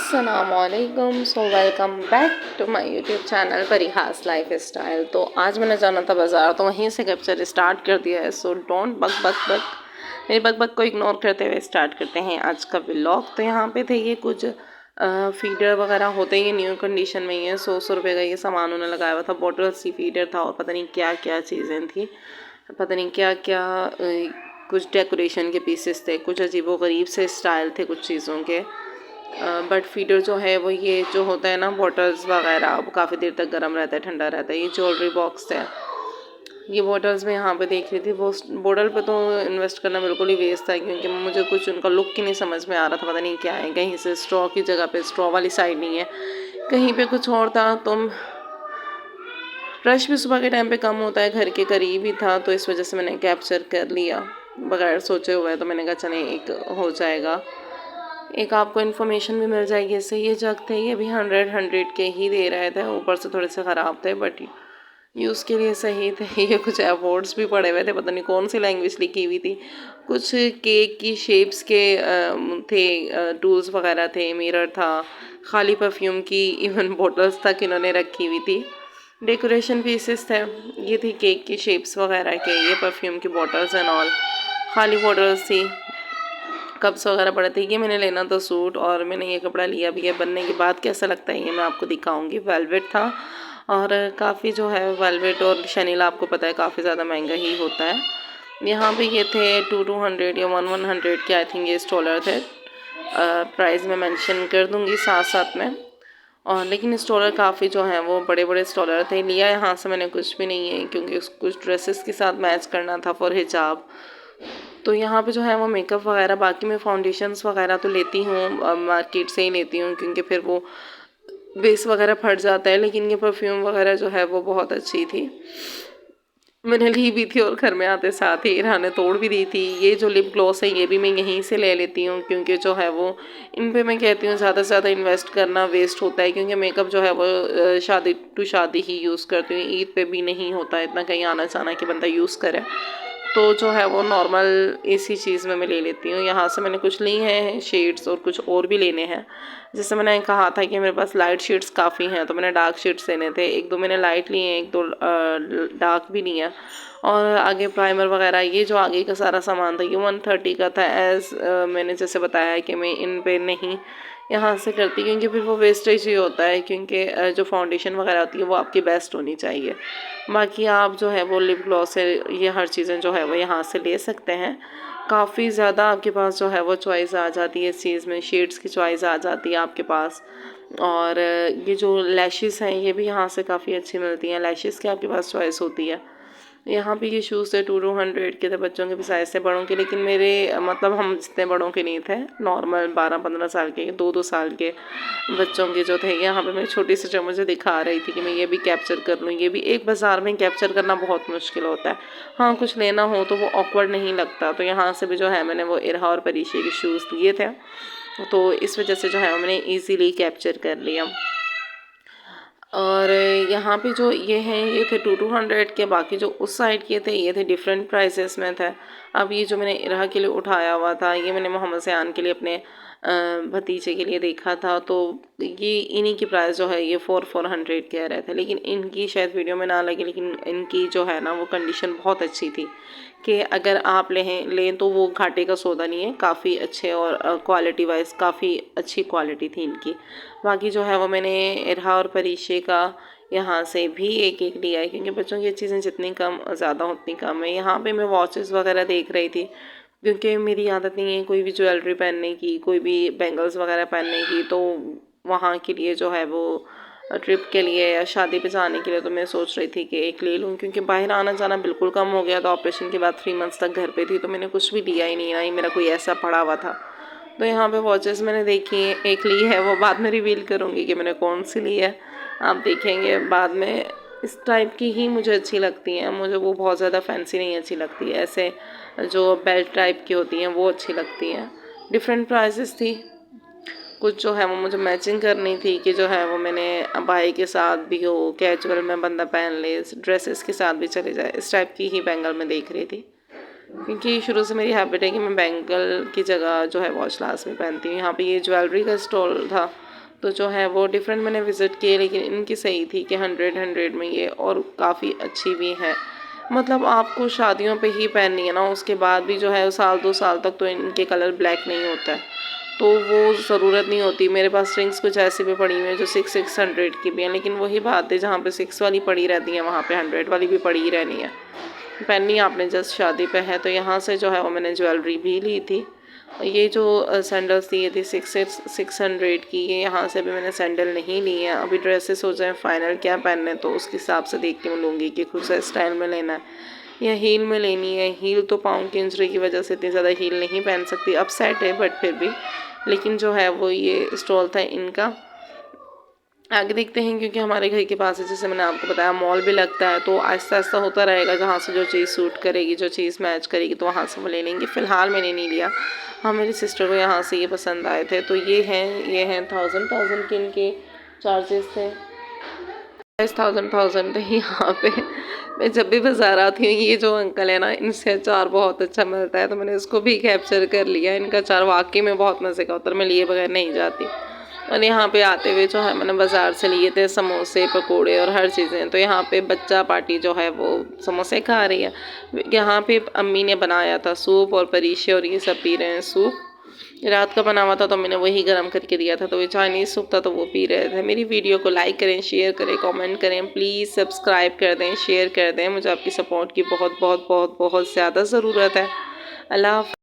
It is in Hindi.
अस्सलामुअलैकुम। So welcome back to my YouTube channel Parihas lifestyle. तो आज मैंने जाना था बाज़ार, तो वहीं से कैप्चर स्टार्ट कर दिया है। सो डोंट बक बक बक, मेरी बक बक को इग्नोर करते हुए स्टार्ट करते हैं आज का व्लॉग। तो यहाँ पे थे ये कुछ फीडर वगैरह होते हैं, ये न्यू कंडीशन में ही है। 100 रुपये का ये सामान उन्होंने लगाया हुआ था। बॉटल सी फीडर था और पता नहीं क्या क्या चीज़ें थी, पता नहीं क्या क्या कुछ डेकोरेशन के पीसेस थे, कुछ अजीबोगरीब से स्टाइल थे कुछ चीज़ों के। बट फीडर जो है वो ये जो होता है ना, बॉटल्स वगैरह, वो काफ़ी देर तक गर्म रहता है, ठंडा रहता है। ये ज्वेलरी बॉक्स है, ये बॉटल्स मैं यहाँ पे देख रही थी। वो बॉटल पे तो इन्वेस्ट करना बिल्कुल ही वेस्ट था, क्योंकि मुझे कुछ उनका लुक ही नहीं समझ में आ रहा था। पता नहीं क्या है, कहीं से स्ट्रॉ की जगह पे स्ट्रॉ वाली साइड नहीं है, कहीं पे कुछ और था। तो रश भी सुबह के टाइम पे कम होता है, घर के करीब ही था, तो इस वजह से मैंने कैप्चर कर लिया बगैर सोचे हुए। तो मैंने कहा चले एक हो जाएगा, एक आपको इन्फॉर्मेशन भी मिल जाएगी इससे। ये जग थे, ये भी 100 के ही दे रहे थे, ऊपर से थोड़े से ख़राब थे बट यूज़ के लिए सही थे। ये कुछ अवार्ड्स भी पड़े हुए थे, पता नहीं कौन सी लैंग्वेज लिखी हुई थी। कुछ केक की शेप्स के थे, टूल्स वगैरह थे, मिरर था, खाली परफ्यूम की इवन बॉटल्स तक इन्होंने रखी हुई थी। डेकोरेशन पीसेस थे, ये थी केक की शेप्स वगैरह के, ये परफ्यूम की बॉटल्स एंड ऑल, खाली बॉटल्स थी, कप्स वगैरह पड़े थे। ये मैंने लेना था सूट, और मैंने ये कपड़ा लिया भी है। बनने के बाद कैसा लगता है ये मैं आपको दिखाऊंगी। वेलवेट था, और काफ़ी जो है वेलवेट और शनील आपको पता है काफ़ी ज़्यादा महंगा ही होता है। यहाँ पे ये थे 200 या 100 के आई थिंक ये स्टॉलर थे। प्राइस मैं मेंशन कर दूँगी साथ साथ में। और लेकिन स्टॉलर काफ़ी जो हैं वो बड़े बड़े स्टॉलर थे। लिया यहाँ से मैंने कुछ भी नहीं है, क्योंकि कुछ ड्रेसेस के साथ मैच करना था फॉर हिजाब। तो यहाँ पे जो है वो मेकअप वगैरह, बाकी मैं फाउंडेशंस वगैरह तो लेती हूँ मार्केट से ही लेती हूँ, क्योंकि फिर वो बेस वगैरह फट जाता है। लेकिन ये परफ्यूम वगैरह जो है वो बहुत अच्छी थी, मैंने ली भी थी और घर में आते साथ ही इरहा ने तोड़ भी दी थी। ये जो लिप ग्लॉस है ये भी मैं यहीं से ले लेती हूँ, क्योंकि जो है वो इन पे मैं कहती हूँ ज़्यादा से ज़्यादा इन्वेस्ट करना वेस्ट होता है, क्योंकि मेकअप जो है वो शादी टू शादी ही यूज़ करती हूँ। ईद पे भी नहीं होता इतना कहीं आना जाना कि बंदा यूज़ करे, तो जो है वो नॉर्मल इसी चीज़ में मैं ले लेती हूँ। यहाँ से मैंने कुछ ली हैं शेड्स, और कुछ और भी लेने हैं। जैसे मैंने कहा था कि मेरे पास लाइट शेड्स काफ़ी हैं, तो मैंने डार्क शेड्स लेने थे। एक दो मैंने लाइट लिए हैं, एक दो डार्क भी लिए हैं। और आगे प्राइमर वगैरह, ये जो आगे का सारा सामान था ये 130 का था। मैंने जैसे बताया कि मैं इन पे नहीं यहाँ से करती, क्योंकि फिर वो वेस्टेज ही होता है, क्योंकि जो फाउंडेशन वगैरह होती है वो आपकी बेस्ट होनी चाहिए। बाकी आप जो है वो लिप ग्लॉस है, ये हर चीज़ें जो है वो यहाँ से ले सकते हैं। काफ़ी ज़्यादा आपके पास जो है वो चॉइस आ जाती है इस चीज़ में, शेड्स की चॉइस आ जाती है आपके पास। और ये जो लैशेस हैं ये भी यहाँ से काफ़ी अच्छी मिलती हैं, लैशेस की आपके पास चॉइस होती है। यहाँ पे ये शूज़ थे 200 के थे, बच्चों के भी साइज़ थे, बड़ों के। लेकिन मेरे मतलब हम जितने बड़ों के नहीं थे, नॉर्मल 12-15 साल के, 2-2 साल के बच्चों के जो थे। यहाँ पे मेरी छोटी सी जो मुझे दिखा रही थी कि मैं ये भी कैप्चर कर लूँ। ये भी एक बाज़ार में कैप्चर करना बहुत मुश्किल होता है। हाँ, कुछ लेना हो तो वो ऑकवर्ड नहीं लगता। तो यहाँ से भी जो है मैंने वो इरहा और परीशे के शूज़ लिए थे, तो इस वजह से जो है मैंने ईज़िली कैप्चर कर लिया। और यहाँ पे जो ये हैं ये थे 200 के, बाकी जो उस साइड के थे ये थे डिफरेंट प्राइसेस में थे। अब ये जो मैंने इरहा के लिए उठाया हुआ था, ये मैंने मोहम्मद सयान के लिए अपने भतीजे के लिए देखा था, तो ये इन्हीं की प्राइस जो है ये 400 कह रहे थे। लेकिन इनकी शायद वीडियो में ना लगी, लेकिन इनकी जो है ना वो कंडीशन बहुत अच्छी थी, कि अगर आप लें तो वो घाटे का सौदा नहीं है। काफ़ी अच्छे और क्वालिटी वाइज काफ़ी अच्छी क्वालिटी थी इनकी। बाकी जो है वो मैंने इरहा और परीशे का यहाँ से भी एक एक लिया है, क्योंकि बच्चों की चीज़ें जितनी कम ज़्यादा उतनी कम है। यहाँ पे मैं वॉचेस वगैरह देख रही थी, क्योंकि मेरी आदत नहीं है कोई भी ज्वेलरी पहनने की, कोई भी बैंगल्स वगैरह पहनने की। तो वहाँ के लिए जो है वो ट्रिप के लिए या शादी पे जाने के लिए तो मैं सोच रही थी कि एक ले लूँ, क्योंकि बाहर आना जाना बिल्कुल कम हो गया था। ऑपरेशन के बाद 3 मंथ्स तक घर पे थी, तो मैंने कुछ भी लिया ही नहीं, ना ही मेरा कोई ऐसा पड़ा हुआ था। तो यहाँ पे वॉचेस मैंने देखी है, एक ली है, वो बाद में रिवील करूँगी कि मैंने कौन सी ली है, आप देखेंगे बाद में। इस टाइप की ही मुझे अच्छी लगती हैं, मुझे वो बहुत ज़्यादा फैंसी नहीं अच्छी लगती है। ऐसे जो बेल्ट टाइप की होती हैं वो अच्छी लगती हैं। डिफरेंट प्राइसेस थी, कुछ जो है वो मुझे मैचिंग करनी थी, कि जो है वो मैंने अबाई के साथ भी हो, कैजुअल में बंदा पहन ले, ड्रेसेस के साथ भी चले जाए, इस टाइप की ही बैंगल मैं देख रही थी। क्योंकि शुरू से मेरी हैबिट है कि मैं बैंगल की जगह जो है वॉच लास्ट में पहनती हूँ। यहाँ पे ये ज्वेलरी का स्टॉल था, तो जो है वो डिफरेंट मैंने विज़िट किए, लेकिन इनकी सही थी कि 100 में ये और काफ़ी अच्छी भी है। मतलब आपको शादियों पे ही पहननी है ना, उसके बाद भी जो है साल 2 साल तक तो इनके कलर ब्लैक नहीं होता है, तो वो ज़रूरत नहीं होती। मेरे पास रिंग्स कुछ ऐसी भी पड़ी हुई हैं जो 600 की भी हैं, लेकिन वही बात है, जहाँ पे 6 वाली पड़ी रहती हैं वहाँ पे 100 वाली भी पड़ी ही रहनी है। पहननी आपने जस्ट शादी पे है। तो यहाँ से जो है वो मैंने ज्वेलरी भी ली थी। ये जो सैंडल्स थी ये थी 600 की। ये यहाँ से भी मैंने सैंडल नहीं ली है। अभी ड्रेसेस हो जाए फाइनल क्या पहनना है, तो उसके हिसाब से देख के मैं लूँगी कि खुद से स्टाइल में लेना है या हील में लेनी है। हील तो पाँव की इंजरी की वजह से इतनी ज़्यादा हील नहीं पहन सकती, अब सेट है बट फिर भी। लेकिन जो है वो ये स्टॉल था इनका। आगे देखते हैं, क्योंकि हमारे घर के पास है, जैसे मैंने आपको बताया, मॉल भी लगता है, तो आहिस्ता आहिस्ता होता रहेगा, जहाँ से जो चीज़ सूट करेगी, जो चीज़ मैच करेगी, तो वहाँ से वो ले लेंगे। फ़िलहाल मैंने नहीं लिया। हाँ, मेरी सिस्टर को यहाँ से ये पसंद आए थे, तो ये हैं 1000 के इनके चार्जेस थे। 1000 थे यहाँ पे। मैं जब भी बाज़ार आती हूँ, ये जो अंकल है ना, इनसे अचार बहुत अच्छा मिलता है, तो मैंने इसको भी कैप्चर कर लिया। इनका अचार वाकई में बहुत मज़े का होता है, मैं लिए बगैर नहीं जाती। और यहाँ पे आते हुए जो है मैंने बाज़ार से लिए थे समोसे, पकोड़े और हर चीज़ें। तो यहाँ पे बच्चा पार्टी जो है वो समोसे खा रही है। यहाँ पे अम्मी ने बनाया था सूप, और परीशे और ये सब पी रहे हैं सूप। रात का बना हुआ था तो मैंने वही गर्म करके दिया था, तो ये चाइनीज़ सूप था तो वो पी रहे थे। मेरी वीडियो को लाइक करें, शेयर करें, कमेंट करें, प्लीज़ सब्सक्राइब कर दें, शेयर कर दें। मुझे आपकी सपोर्ट की बहुत बहुत बहुत बहुत ज़्यादा ज़रूरत है। अल्लाह हाफ़िज़।